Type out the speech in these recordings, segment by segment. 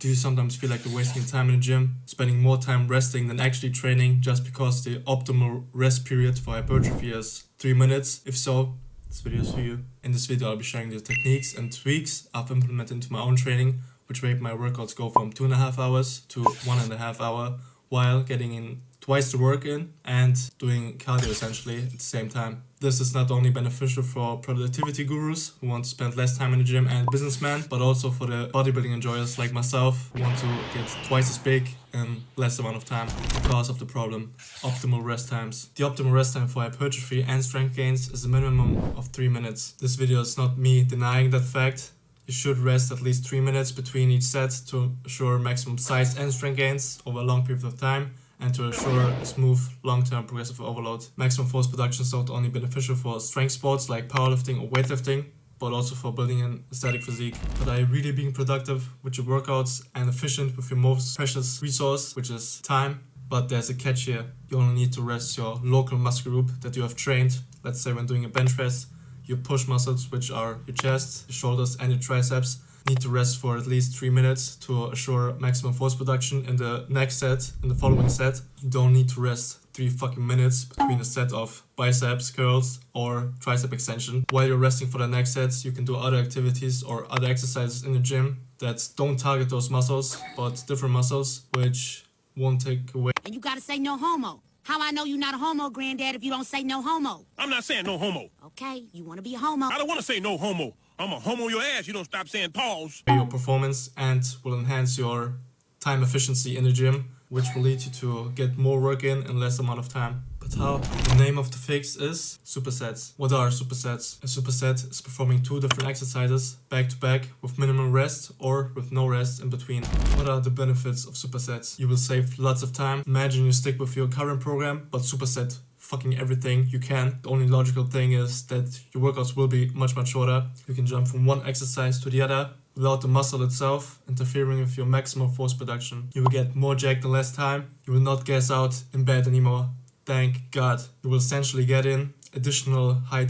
Do you sometimes feel like you're wasting time in the gym, spending more time resting than actually training just because the optimal rest period for hypertrophy is 3 minutes? If so, this video is for you. In this video I'll be sharing the techniques and tweaks I've implemented into my own training, which made my workouts go from 2.5 hours to 1.5 hours while getting in twice the work in and doing cardio essentially at the same time. This is not only beneficial for productivity gurus who want to spend less time in the gym and businessmen, but also for the bodybuilding enjoyers like myself who want to get twice as big in less amount of time because of the problem: optimal rest times. The optimal rest time for hypertrophy and strength gains is a minimum of 3 minutes. This video is not me denying that fact. You should rest at least 3 minutes between each set to assure maximum size and strength gains over a long period of time, and to ensure a smooth, long-term progressive overload. Maximum force production is not only beneficial for strength sports like powerlifting or weightlifting, but also for building an aesthetic physique. But are you really being productive with your workouts and efficient with your most precious resource, which is time? But there's a catch here. You only need to rest your local muscle group that you have trained. Let's say when doing a bench press, your push muscles, which are your chest, your shoulders and your triceps, need to rest for at least 3 minutes to assure maximum force production in the next set, in the following set. You don't need to rest 3 fucking minutes between a set of biceps curls or tricep extension. While you're resting for the next sets, you can do other activities or other exercises in the gym that don't target those muscles, but different muscles, which won't take away. And you gotta say no homo. How I know you're not a homo, granddad, if you don't say no homo? I'm not saying no homo. Okay, you wanna be a homo. I don't want to say no homo. I'm a homo your ass. You don't stop saying pause. Your performance and will enhance your time efficiency in the gym, which will lead you to get more work in less amount of time. But how? The name of the fix is supersets. What are supersets? A superset is performing 2 different exercises back to back with minimal rest or with no rest in between. What are the benefits of supersets? You will save lots of time. Imagine you stick with your current program, but superset fucking everything you can. The only logical thing is that your workouts will be much shorter. You can jump from one exercise to the other without the muscle itself interfering with your maximum force production. You will get more jacked in less time. You will not gas out in bed anymore. Thank God. You will essentially get in additional high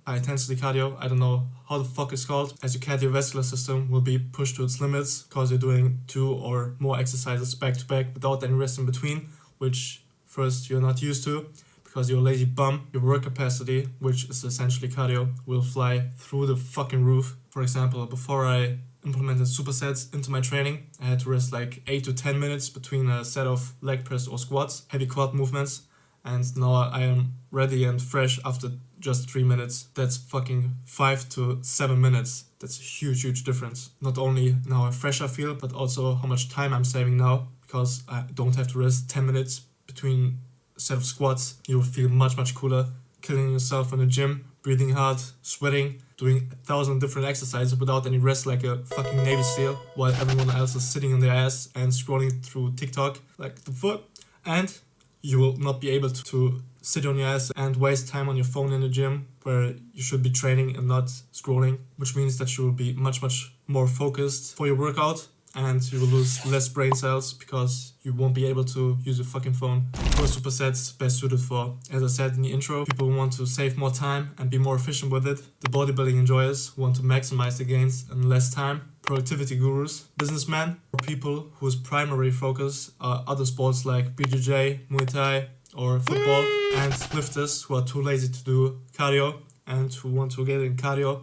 intensity cardio. I don't know how the fuck it's called, as your cardiovascular system will be pushed to its limits because you're doing 2 or more exercises back to back without any rest in between, which first you're not used to. Because you're a lazy bum, your work capacity, which is essentially cardio, will fly through the fucking roof. For example, before I implemented supersets into my training, I had to rest like 8 to 10 minutes between a set of leg press or squats, heavy quad movements, and now I am ready and fresh after just 3 minutes. That's fucking 5 to 7 minutes. That's a huge difference. Not only in how fresh I feel, but also how much time I'm saving now, because I don't have to rest 10 minutes between set of squats. You will feel much cooler, killing yourself in the gym, breathing hard, sweating, doing 1,000 different exercises without any rest like a fucking Navy SEAL, while everyone else is sitting on their ass and scrolling through TikTok like the foot. And you will not be able to sit on your ass and waste time on your phone in the gym where you should be training and not scrolling, which means that you will be much more focused for your workout. And you will lose less brain cells because you won't be able to use your fucking phone. What are supersets best suited for? As I said in the intro, people who want to save more time and be more efficient with it. The bodybuilding enjoyers who want to maximize the gains in less time. Productivity gurus, businessmen, or people whose primary focus are other sports like BJJ, Muay Thai, or football. And lifters who are too lazy to do cardio and who want to get in cardio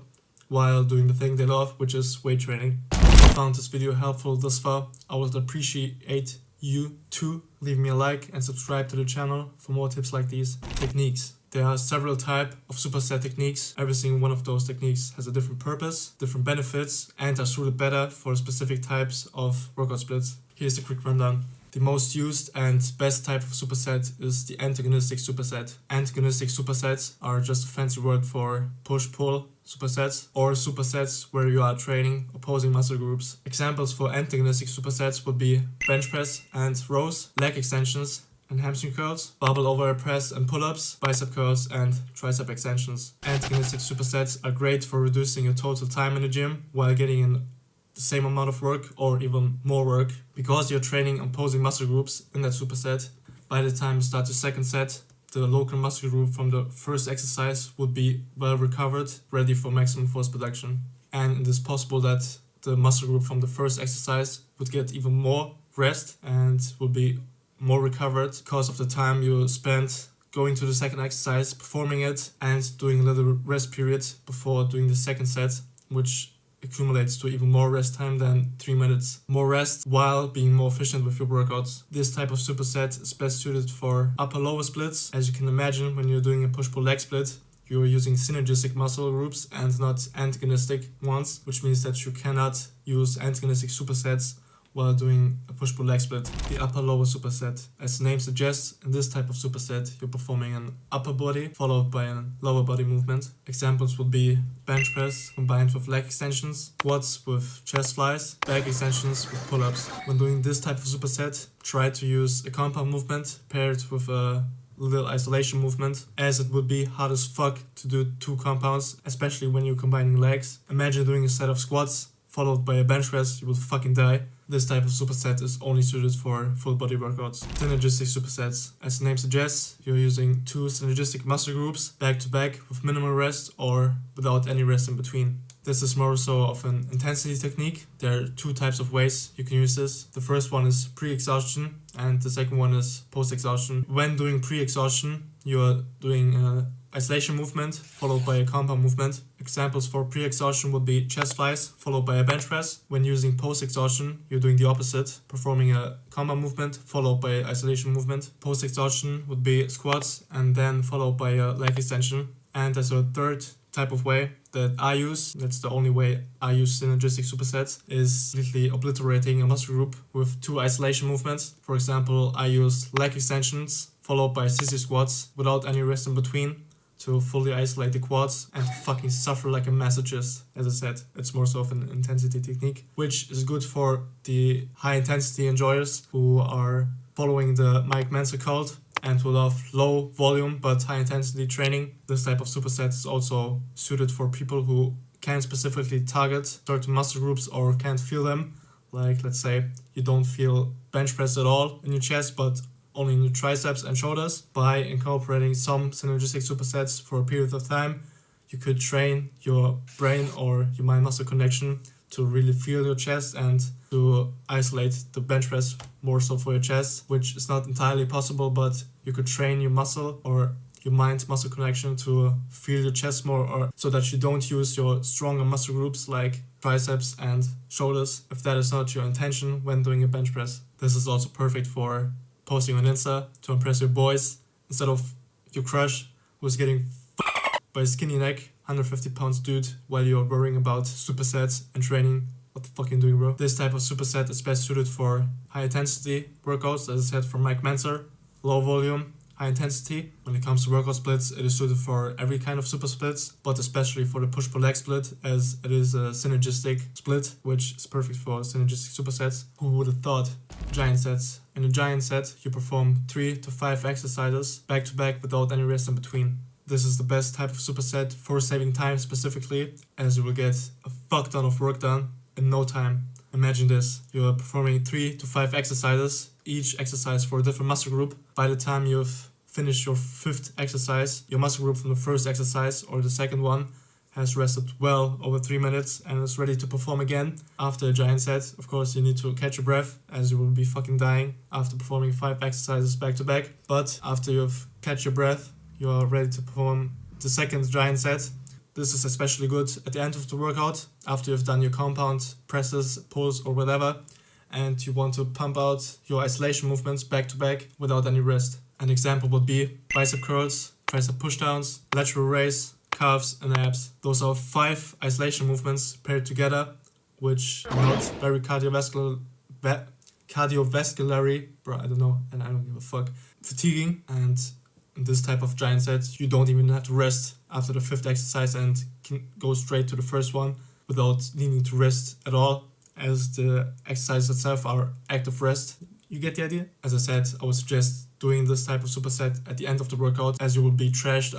while doing the thing they love, which is weight training. If you found this video helpful thus far, I would appreciate you to leave me a like and subscribe to the channel for more tips like these. Techniques. There are several types of superset techniques. Every single one of those techniques has a different purpose, different benefits, and are suited better for specific types of workout splits. Here's a quick rundown. The most used and best type of superset is the antagonistic superset. Antagonistic supersets are just a fancy word for push-pull supersets, or supersets where you are training opposing muscle groups. Examples for antagonistic supersets would be bench press and rows, leg extensions and hamstring curls, barbell overhead press and pull-ups, bicep curls and tricep extensions. Antagonistic supersets are great for reducing your total time in the gym while getting in the same amount of work or even more work, because you're training opposing muscle groups in that superset. By the time you start the second set, the local muscle group from the first exercise would be well recovered, ready for maximum force production. And it is possible that the muscle group from the first exercise would get even more rest and will be more recovered because of the time you spent going to the second exercise, performing it, and doing a little rest period before doing the second set, which accumulates to even more rest time than 3 minutes more rest while being more efficient with your workouts. This type of superset is best suited for upper-lower splits. As you can imagine, when you're doing a push-pull leg split, you're using synergistic muscle groups and not antagonistic ones, which means that you cannot use antagonistic supersets while doing a push-pull leg split. The upper-lower superset. As the name suggests, in this type of superset, you're performing an upper body followed by a lower body movement. Examples would be bench press combined with leg extensions, squats with chest flies, back extensions with pull-ups. When doing this type of superset, try to use a compound movement paired with a little isolation movement, as it would be hard as fuck to do 2 compounds, especially when you're combining legs. Imagine doing a set of squats followed by a bench press, you will fucking die. This type of superset is only suited for full body workouts. Synergistic supersets. As the name suggests, you're using 2 synergistic muscle groups back to back with minimal rest or without any rest in between. This is more so of an intensity technique. There are 2 types of ways you can use this. The first one is pre-exhaustion and the second one is post-exhaustion. When doing pre-exhaustion, you're doing an isolation movement followed by a compound movement. Examples for pre-exhaustion would be chest flies followed by a bench press. When using post-exhaustion, you're doing the opposite, performing a compound movement followed by an isolation movement. Post-exhaustion would be squats and then followed by a leg extension. And as a third type of way that I use, that's the only way I use synergistic supersets, is completely obliterating a muscle group with 2 isolation movements. For example, I use leg extensions followed by sissy squats without any rest in between to fully isolate the quads and fucking suffer like a masochist. As I said, it's more so of an intensity technique, which is good for the high intensity enjoyers who are following the Mike Mensa cult and who love low volume but high intensity training. This type of superset is also suited for people who can't specifically target certain muscle groups or can't feel them. Like, let's say you don't feel bench press at all in your chest but only in your triceps and shoulders. By incorporating some synergistic supersets for a period of time, you could train your brain or your mind-muscle connection to really feel your chest and to isolate the bench press more so for your chest, which is not entirely possible, but you could train your muscle or your mind-muscle connection to feel your chest more, or so that you don't use your stronger muscle groups like triceps and shoulders if that is not your intention when doing a bench press. This is also perfect for posting on Insta to impress your boys instead of your crush who's getting by a skinny neck 150 pounds dude while you're worrying about supersets and training. What the fuck are you doing, bro? This type of superset is best suited for high intensity workouts, as I said, from Mike Mensa, low volume, high intensity. When it comes to workout splits, it is suited for every kind of super splits, but especially for the push-pull leg split, as it is a synergistic split, which is perfect for synergistic supersets. Who would have thought? Giant sets. In a giant set, you perform 3 to 5 exercises back to back without any rest in between. This is the best type of superset for saving time specifically, as you will get a fuck ton of work done in no time. Imagine this, you're performing 3 to 5 exercises, each exercise for a different muscle group. By the time you've finished your 5th exercise, your muscle group from the first exercise or the second one has rested well over 3 minutes and is ready to perform again. After a giant set, of course, you need to catch your breath, as you will be fucking dying after performing 5 exercises back to back. But after you've catch your breath, you're ready to perform the second giant set. This is especially good at the end of the workout, after you've done your compound presses, pulls or whatever, and you want to pump out your isolation movements back to back without any rest. An example would be bicep curls, tricep pushdowns, lateral raise, calves and abs. Those are 5 isolation movements paired together, which are not very cardiovascularly, bro, I don't know, and I don't give a fuck, fatiguing. And in this type of giant set, you don't even have to rest after the 5th exercise and can go straight to the first one without needing to rest at all, as the exercises itself are active rest. You get the idea? As I said, I would suggest doing this type of superset at the end of the workout, as you will be trashed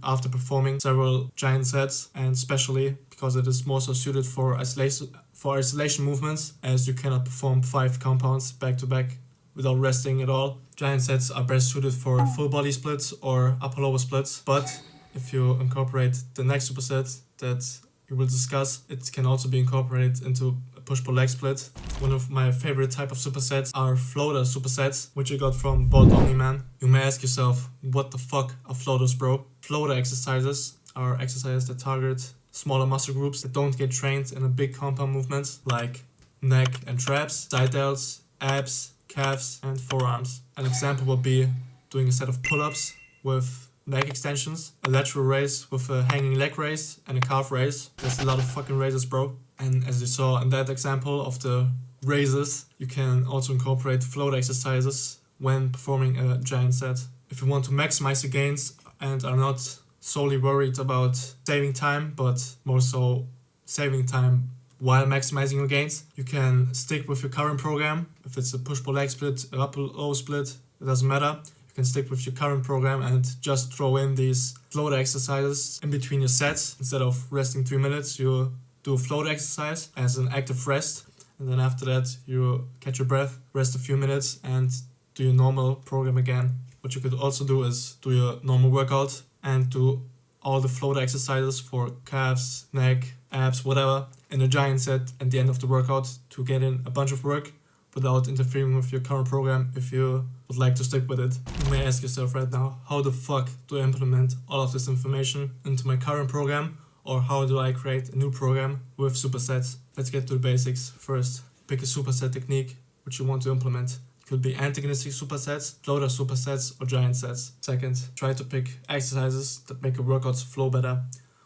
after performing several giant sets, and especially because it is more so suited for isolation movements, as you cannot perform 5 compounds back to back without resting at all. Giant sets are best suited for full body splits or upper lower splits, but if you incorporate the next superset that we will discuss. It can also be incorporated into a push-pull leg split. One of my favorite type of supersets are floater supersets, which I got from Bolt Omni-Man. You may ask yourself, what the fuck are floaters, bro? Floater exercises are exercises that target smaller muscle groups that don't get trained in a big compound movement, like neck and traps, side delts, abs, calves, and forearms. An example would be doing a set of pull-ups with leg extensions, a lateral raise with a hanging leg raise, and a calf raise. There's a lot of fucking raises, bro. And as you saw in that example of the raises, you can also incorporate float exercises when performing a giant set. If you want to maximize your gains and are not solely worried about saving time, but more so saving time while maximizing your gains, you can stick with your current program. If it's a push-pull leg split, a upper-low split, it doesn't matter. You can stick with your current program and just throw in these floater exercises in between your sets. Instead of resting 3 minutes, you do a float exercise as an active rest. And then after that, you catch your breath, rest a few minutes, and do your normal program again. What you could also do is do your normal workout and do all the floater exercises for calves, neck, abs, whatever, in a giant set at the end of the workout to get in a bunch of work without interfering with your current program if you would like to stick with it. You may ask yourself right now, how the fuck do I implement all of this information into my current program, or how do I create a new program with supersets? Let's get to the basics. First, pick a superset technique which you want to implement. It could be antagonistic supersets, floater supersets, or giant sets. Second, try to pick exercises that make your workouts flow better.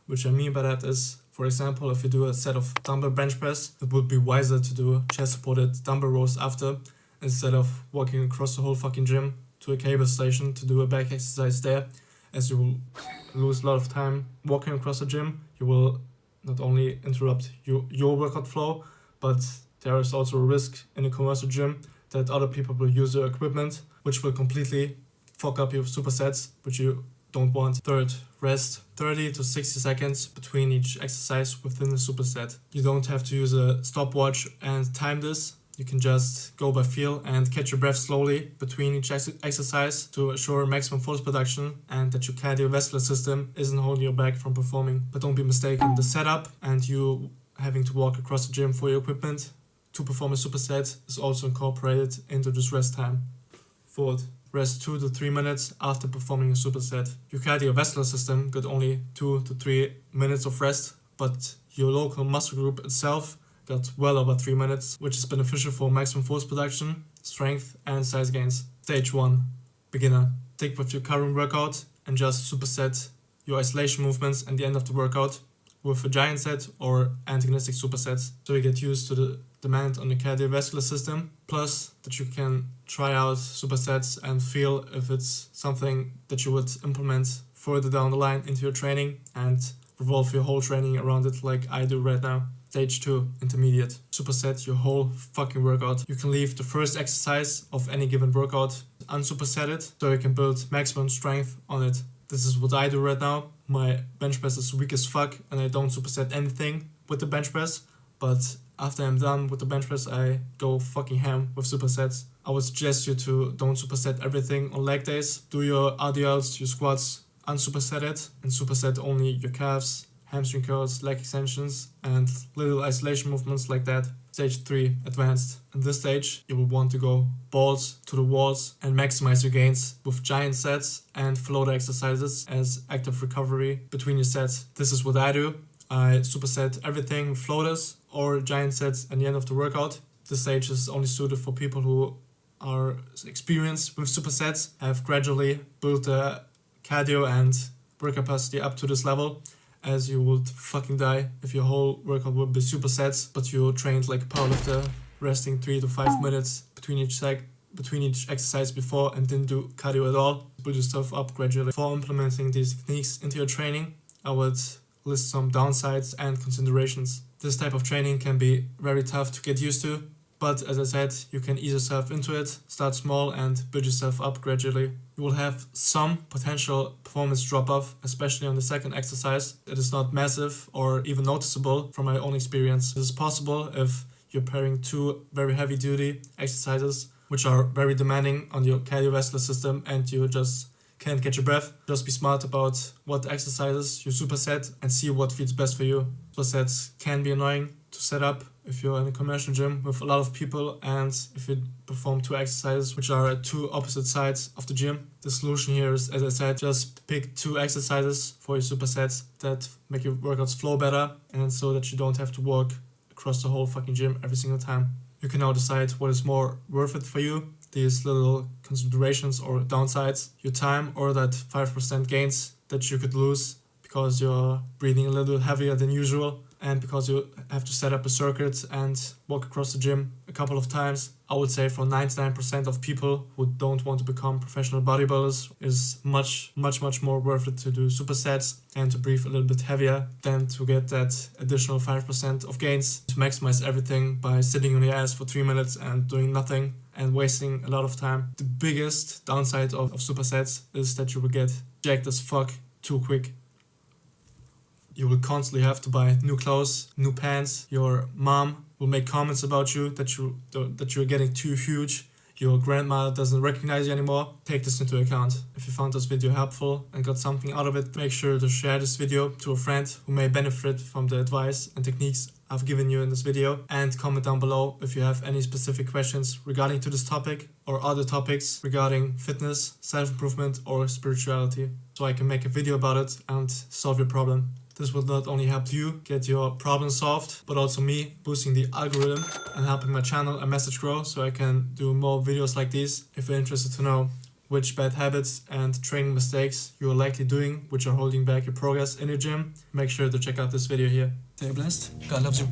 Which I mean by that is, for example, if you do a set of dumbbell bench press, it would be wiser to do chest-supported dumbbell rows after, instead of walking across the whole fucking gym to a cable station to do a back exercise there, as you will lose a lot of time walking across the gym. You will not only interrupt your workout flow, but there is also a risk in a commercial gym that other people will use your equipment, which will completely fuck up your supersets, which you don't want. Third, rest 30 to 60 seconds between each exercise within the superset. You don't have to use a stopwatch and time this. You can just go by feel and catch your breath slowly between each exercise to assure maximum force production and that your cardiovascular system isn't holding you back from performing. But don't be mistaken, the setup and you having to walk across the gym for your equipment to perform a superset is also incorporated into this rest time. Fourth, rest 2 to 3 minutes after performing a superset. Your cardiovascular system got only 2 to 3 minutes of rest, but your local muscle group itself got well over 3 minutes, which is beneficial for maximum force production, strength, and size gains. Stage 1. Beginner. Stick with your current workout and just superset your isolation movements at the end of the workout with a giant set or antagonistic supersets, so you get used to the demand on the cardiovascular system, plus that you can try out supersets and feel if it's something that you would implement further down the line into your training and revolve your whole training around it like I do right now. Stage 2, intermediate. Superset your whole fucking workout. You can leave the first exercise of any given workout unsupersetted, so you can build maximum strength on it. This is what I do right now. My bench press is weak as fuck and I don't superset anything with the bench press, but after I'm done with the bench press, I go fucking ham with supersets. I would suggest you to don't superset everything on leg days. Do your RDLs, your squats unsupersetted, and superset only your calves, hamstring curls, leg extensions, and little isolation movements like that. Stage 3, advanced. In this stage, you will want to go balls to the walls and maximize your gains with giant sets and floater exercises as active recovery between your sets. This is what I do. I superset everything with floaters or giant sets at the end of the workout. This stage is only suited for people who are experienced with supersets, have gradually built their cardio and work capacity up to this level, as you would fucking die if your whole workout would be supersets, but you trained like a powerlifter, resting 3 to 5 minutes between each exercise before and didn't do cardio at all. Build yourself up gradually. Before implementing these techniques into your training, I would list some downsides and considerations. This type of training can be very tough to get used to, but as I said, you can ease yourself into it, start small and build yourself up gradually. You will have some potential performance drop-off, especially on the second exercise. It is not massive or even noticeable from my own experience. This is possible if you're pairing two very heavy-duty exercises, which are very demanding on your cardiovascular system, and you just can't catch your breath, just be smart about what exercises you superset and see what feels best for you. Supersets can be annoying to set up if you're in a commercial gym with a lot of people and if you perform 2 exercises which are at 2 opposite sides of the gym. The solution here is, as I said, just pick 2 exercises for your supersets that make your workouts flow better and so that you don't have to walk across the whole fucking gym every single time. You can now decide what is more worth it for you. These little considerations or downsides, your time or that 5% gains that you could lose because you're breathing a little heavier than usual and because you have to set up a circuit and walk across the gym a couple of times. I would say for 99% of people who don't want to become professional bodybuilders, is much more worth it to do supersets and to breathe a little bit heavier than to get that additional 5% of gains to maximize everything by sitting on your ass for 3 minutes and doing nothing and wasting a lot of time. The biggest downside of supersets is that you will get jacked as fuck too quick. You will constantly have to buy new clothes, new pants. Your mom will make comments about you that you're getting too huge. Your grandma doesn't recognize you anymore. Take this into account. If you found this video helpful and got something out of it, make sure to share this video to a friend who may benefit from the advice and techniques I've given you in this video, and comment down below if you have any specific questions regarding to this topic or other topics regarding fitness, self-improvement or spirituality, so I can make a video about it and solve your problem. This will not only help you get your problem solved, but also me boosting the algorithm and helping my channel and message grow so I can do more videos like these. If you're interested to know which bad habits and training mistakes you are likely doing which are holding back your progress in your gym, make sure to check out this video here. Stay blessed. God loves you.